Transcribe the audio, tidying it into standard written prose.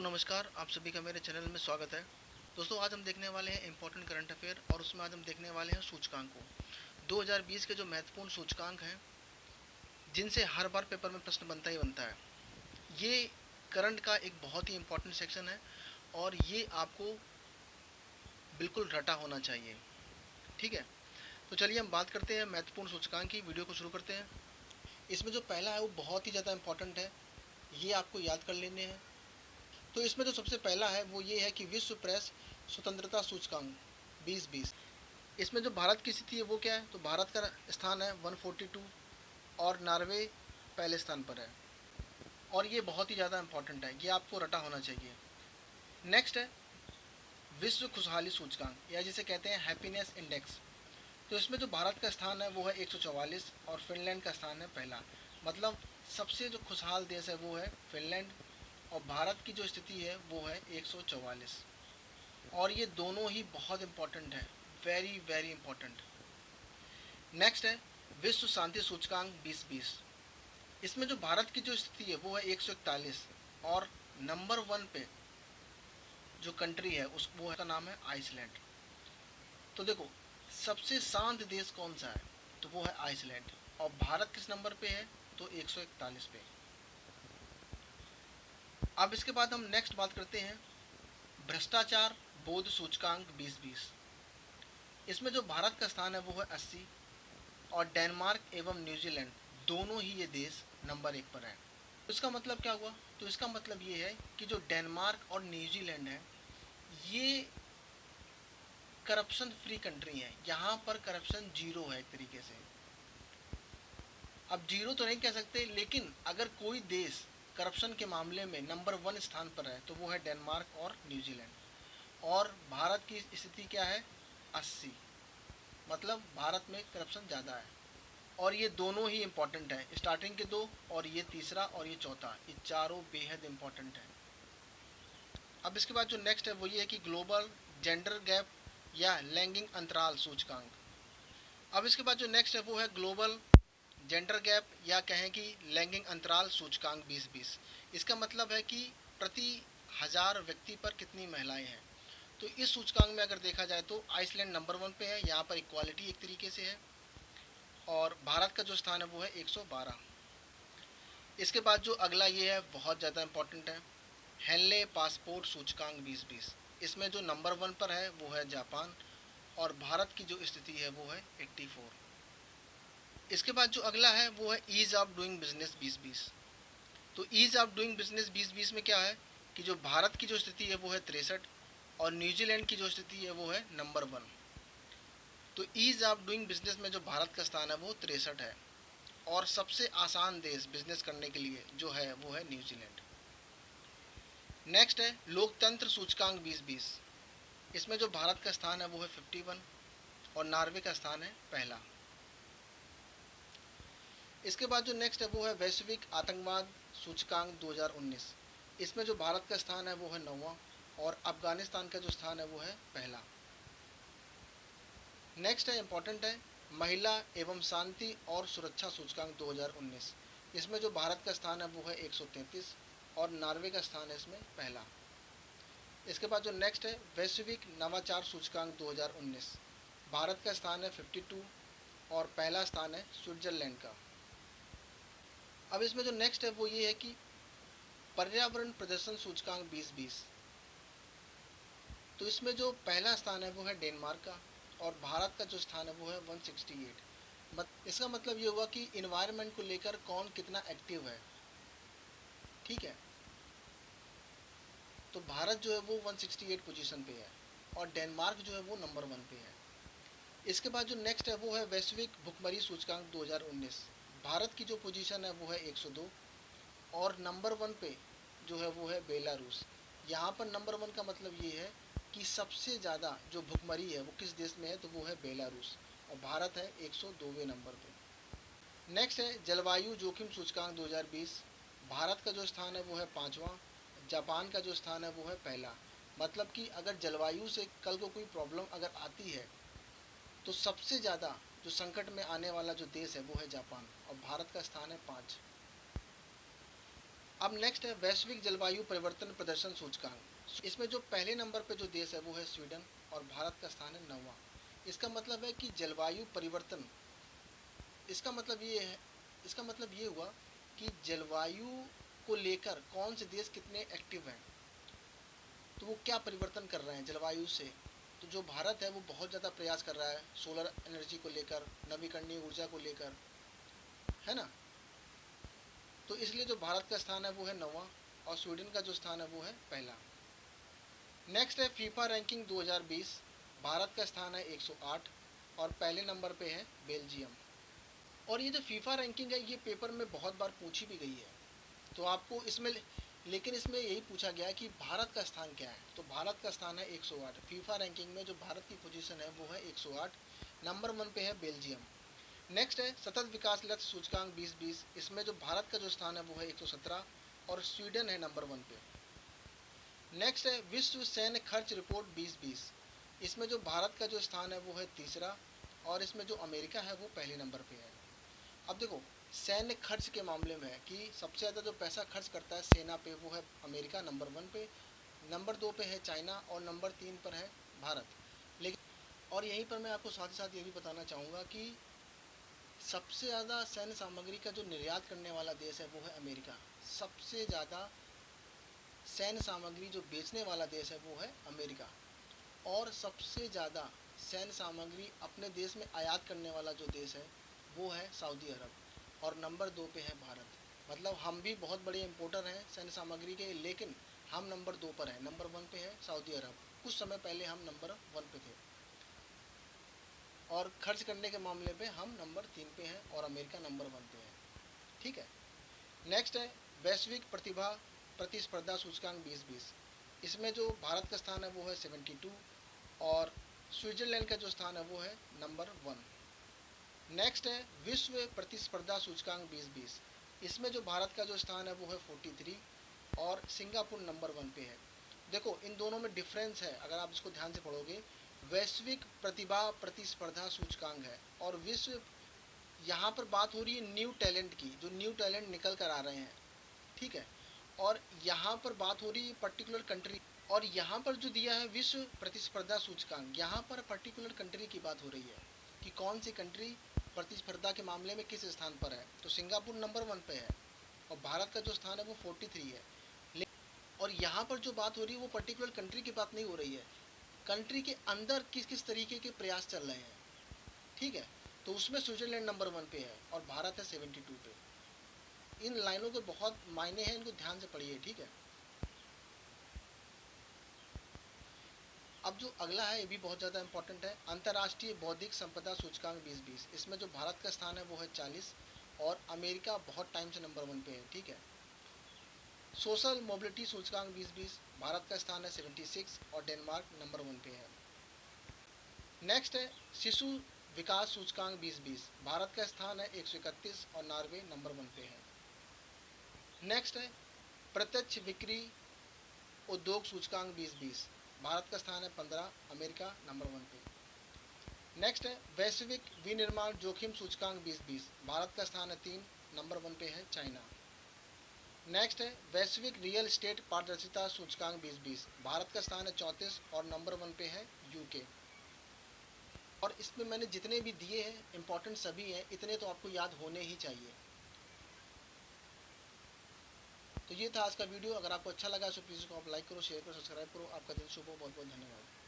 दोस्तों नमस्कार, आप सभी का मेरे चैनल में स्वागत है। दोस्तों आज हम देखने वाले हैं इम्पोर्टेंट करंट अफेयर और उसमें आज हम देखने वाले हैं सूचकांकों 2020 के जो महत्वपूर्ण सूचकांक हैं जिनसे हर बार पेपर में प्रश्न बनता ही बनता है। ये करंट का एक बहुत ही इम्पोर्टेंट सेक्शन है और ये आपको बिल्कुल रटा होना चाहिए। ठीक है, तो चलिए हम बात करते हैं महत्वपूर्ण सूचकांक की। वीडियो को शुरू करते हैं। इसमें जो पहला है वो बहुत ही ज़्यादा इम्पोर्टेंट है, ये आपको याद कर लेने हैं। तो इसमें जो सबसे पहला है वो ये है कि विश्व प्रेस स्वतंत्रता सूचकांक 2020। इसमें जो भारत की स्थिति है वो क्या है, तो भारत का स्थान है 142 और नॉर्वे पहले स्थान पर है और ये बहुत ही ज़्यादा इंपॉर्टेंट है, ये आपको रटा होना चाहिए। नेक्स्ट है विश्व खुशहाली सूचकांक या जिसे कहते हैं हैप्पीनेस इंडेक्स। तो इसमें जो भारत का स्थान है वो है 144 और फिनलैंड का स्थान है पहला। मतलब सबसे जो खुशहाल देश है वो है फिनलैंड और भारत की जो स्थिति है वो है 144 और ये दोनों ही बहुत इंपॉर्टेंट है, वेरी वेरी इंपॉर्टेंट। नेक्स्ट है विश्व शांति सूचकांक 2020। इसमें जो भारत की जो स्थिति है वो है 141 और नंबर 1 पे जो कंट्री है उस वो का नाम है आइसलैंड। तो देखो सबसे शांत देश कौन सा है, तो वो है आइसलैंड और भारत किस नंबर पे है, तो 141 पे। अब इसके बाद हम नेक्स्ट बात करते हैं भ्रष्टाचार बोध सूचकांक 2020। इसमें जो भारत का स्थान है वो है 80 और डेनमार्क एवं न्यूजीलैंड दोनों ही ये देश नंबर 1 पर है। तो इसका मतलब क्या हुआ, तो इसका मतलब ये है कि जो डेनमार्क और न्यूजीलैंड है ये करप्शन फ्री कंट्री है, यहाँ पर करप्शन जीरो है एक तरीके से। अब जीरो तो नहीं कह सकते, लेकिन अगर कोई देश करप्शन के मामले में नंबर 1 स्थान पर है तो वो है डेनमार्क और न्यूजीलैंड। और भारत की स्थिति क्या है, 80, मतलब भारत में करप्शन ज़्यादा है। और ये दोनों ही इम्पोर्टेंट है, स्टार्टिंग के दो और ये तीसरा और ये चौथा, ये चारों बेहद इम्पोर्टेंट है। अब इसके बाद जो नेक्स्ट है वो ये है कि ग्लोबल जेंडर गैप या लैंगिक अंतराल सूचकांक। अब इसके बाद जो नेक्स्ट है वो है ग्लोबल जेंडर गैप या कहें कि लैंगिक अंतराल सूचकांक 2020। इसका मतलब है कि प्रति 1000 व्यक्ति पर कितनी महिलाएं हैं। तो इस सूचकांक में अगर देखा जाए तो आइसलैंड नंबर 1 पे है, यहाँ पर इक्वालिटी एक तरीके से है और भारत का जो स्थान है वो है 112। इसके बाद जो अगला ये है बहुत ज़्यादा इंपॉर्टेंट है, हेनले पासपोर्ट सूचकांक 2020। इसमें जो नंबर 1 पर है वो है जापान और भारत की जो स्थिति है वो है 84। इसके बाद जो अगला है वो है ईज़ ऑफ डूइंग बिजनेस 2020। तो ईज़ ऑफ डूइंग बिजनेस 2020 में क्या है कि जो भारत की जो स्थिति है वो है 63 और न्यूजीलैंड की जो स्थिति है वो है नंबर 1। तो ईज़ ऑफ डूइंग बिजनेस में जो भारत का स्थान है वो 63 है और सबसे आसान देश बिजनेस करने के लिए जो है वो है न्यूजीलैंड। नेक्स्ट है लोकतंत्र सूचकांक 2020। इसमें जो भारत का स्थान है वो है 51 और नॉर्वे का स्थान है पहला। इसके बाद जो नेक्स्ट है वो है वैश्विक आतंकवाद सूचकांक 2019। इसमें जो भारत का स्थान है वो है 9वां और अफगानिस्तान का जो स्थान है वो है पहला। नेक्स्ट है इंपॉर्टेंट है महिला एवं शांति और सुरक्षा सूचकांक 2019। इसमें जो भारत का स्थान है वो है 133 और नॉर्वे का स्थान है इसमें पहला। इसके बाद जो नेक्स्ट है वैश्विक नवाचार सूचकांक 2019। भारत का स्थान है 52 और पहला स्थान है स्विट्जरलैंड का। अब इसमें जो नेक्स्ट है वो ये है कि पर्यावरण प्रदर्शन सूचकांक 2020। तो इसमें जो पहला स्थान है वो है डेनमार्क का और भारत का जो स्थान है वो है 168। इसका मतलब ये होगा कि इन्वायरमेंट को लेकर कौन कितना एक्टिव है। ठीक है, तो भारत जो है वो 168 पोजीशन पे है और डेनमार्क जो है वो नंबर 1 पे है। इसके बाद जो नेक्स्ट है वो है वैश्विक भुखमरी सूचकांक 2019। भारत की जो पोजीशन है वो है 102 और नंबर 1 पे जो है वो है बेलारूस। यहाँ पर नंबर 1 का मतलब ये है कि सबसे ज़्यादा जो भुखमरी है वो किस देश में है, तो वो है बेलारूस और भारत है 102वें नंबर पे। नेक्स्ट है जलवायु जोखिम सूचकांक 2020। भारत का जो स्थान है वो है 5वां, जापान का जो स्थान है वो है पहला। मतलब कि अगर जलवायु से कल को कोई प्रॉब्लम अगर आती है तो सबसे ज़्यादा जो संकट में आने वाला जो देश है वो है जापान और भारत का स्थान है 5। अब नेक्स्ट है वैश्विक जलवायु परिवर्तन प्रदर्शन सूचकांक। इसमें जो पहले नंबर पे जो देश है वो है स्वीडन और भारत का स्थान है 9वां। इसका मतलब है कि जलवायु परिवर्तन, इसका मतलब ये है, इसका मतलब ये हुआ कि जलवायु को लेकर कौन से देश कितने एक्टिव हैं, तो वो क्या परिवर्तन कर रहे हैं जलवायु से। तो जो भारत है वो बहुत ज़्यादा प्रयास कर रहा है सोलर एनर्जी को लेकर, नवीकरणीय ऊर्जा को लेकर, है ना। तो इसलिए जो भारत का स्थान है वो है 9वां और स्वीडन का जो स्थान है वो है पहला। नेक्स्ट है फीफा रैंकिंग 2020। भारत का स्थान है 108 और पहले नंबर पे है बेल्जियम। और ये जो फीफा रैंकिंग है ये पेपर में बहुत बार पूछी भी गई है, तो आपको इसमें, लेकिन इसमें यही पूछा गया कि भारत का स्थान क्या है, तो भारत का स्थान है 108। फीफा रैंकिंग में जो भारत की पोजीशन है वो है 108, नंबर 1 पे है बेल्जियम। नेक्स्ट है सतत विकास लक्ष्य सूचकांक 2020। इसमें जो भारत का जो स्थान है वो है 117 और स्वीडन है नंबर 1 पे। नेक्स्ट है विश्व सैन्य खर्च रिपोर्ट 2020। इसमें जो भारत का जो स्थान है वो है तीसरा और इसमें जो अमेरिका है वो पहले नंबर पे है। अब देखो सैन्य खर्च के मामले में है कि सबसे ज़्यादा जो पैसा खर्च करता है सेना पे वो है अमेरिका नंबर 1 पे, नंबर 2 पे है चाइना और नंबर 3 पर है भारत। लेकिन और यहीं पर मैं आपको साथ ही साथ ये भी बताना चाहूँगा कि सबसे ज़्यादा सैन्य सामग्री का जो निर्यात करने वाला देश है वो है अमेरिका। सबसे ज़्यादा सैन्य सामग्री जो बेचने वाला देश है वो है अमेरिका। और सबसे ज़्यादा सैन्य सामग्री अपने देश में आयात करने वाला जो देश है वो है सऊदी अरब और नंबर 2 पे है भारत। मतलब हम भी बहुत बड़े इम्पोर्टर हैं सैन्य सामग्री के, लेकिन हम नंबर 2 पर हैं, नंबर 1 पे है सऊदी अरब। कुछ समय पहले हम नंबर 1 पे थे और खर्च करने के मामले पे हम नंबर 3 पे हैं और अमेरिका नंबर 1 पे है। ठीक है। नेक्स्ट है वैश्विक प्रतिभा प्रतिस्पर्धा सूचकांक 2020। इसमें जो भारत का स्थान है वो है 72 और स्विट्जरलैंड का जो स्थान है वो है नंबर 1। नेक्स्ट है विश्व प्रतिस्पर्धा सूचकांक 2020। इसमें जो भारत का जो स्थान है वो है 43 और सिंगापुर नंबर 1 पे है। देखो इन दोनों में डिफरेंस है, अगर आप इसको ध्यान से पढ़ोगे, वैश्विक प्रतिभा प्रतिस्पर्धा सूचकांक है और विश्व, यहाँ पर बात हो रही है न्यू टैलेंट की, जो न्यू टैलेंट निकल कर आ रहे हैं, ठीक है। और यहाँ पर बात हो रही है पर्टिकुलर कंट्री, और यहाँ पर जो दिया है विश्व प्रतिस्पर्धा सूचकांक, यहाँ पर पर्टिकुलर कंट्री की बात हो रही है कि कौन सी कंट्री प्रतिस्पर्धा के मामले में किस स्थान पर है। तो सिंगापुर नंबर 1 पे है और भारत का जो स्थान है वो 43 है। और यहाँ पर जो बात हो रही है वो पर्टिकुलर कंट्री की बात नहीं हो रही है, कंट्री के अंदर किस किस तरीके के प्रयास चल रहे हैं, ठीक है। तो उसमें स्विट्जरलैंड नंबर 1 पे है और भारत है 72 पे। इन लाइनों के बहुत मायने हैं, इनको ध्यान से पढ़िए, ठीक है। अब जो अगला है ये भी बहुत ज़्यादा इंपॉर्टेंट है, अंतर्राष्ट्रीय बौद्धिक संपदा सूचकांक 2020। इसमें जो भारत का स्थान है वो है 40 और अमेरिका बहुत टाइम से नंबर 1 पे है, ठीक है। सोशल मोबिलिटी सूचकांक 2020। भारत का स्थान है 76 और डेनमार्क नंबर 1 पे है। नेक्स्ट है शिशु विकास सूचकांक 2020। भारत का स्थान है 131 और नॉर्वे नंबर 1 पे है। नेक्स्ट है प्रत्यक्ष बिक्री उद्योग सूचकांक 2020। भारत का स्थान है 15, अमेरिका नंबर 1 पे। नेक्स्ट है वैश्विक विनिर्माण जोखिम सूचकांक 2020। भारत का स्थान है 3, नंबर 1 पे है चाइना। नेक्स्ट है वैश्विक रियल एस्टेट पारदर्शिता सूचकांक 2020। भारत का स्थान है 34 और नंबर 1 पे है यूके। और इसमें मैंने जितने भी दिए हैं इंपॉर्टेंट सभी हैं, इतने तो आपको याद होने ही चाहिए। तो ये था आज का वीडियो। अगर आपको अच्छा लगा तो प्लीज़ इसको आप लाइक करो, शेयर करो, सब्सक्राइब करो। आपका दिन शुभ हो। बहुत बहुत धन्यवाद।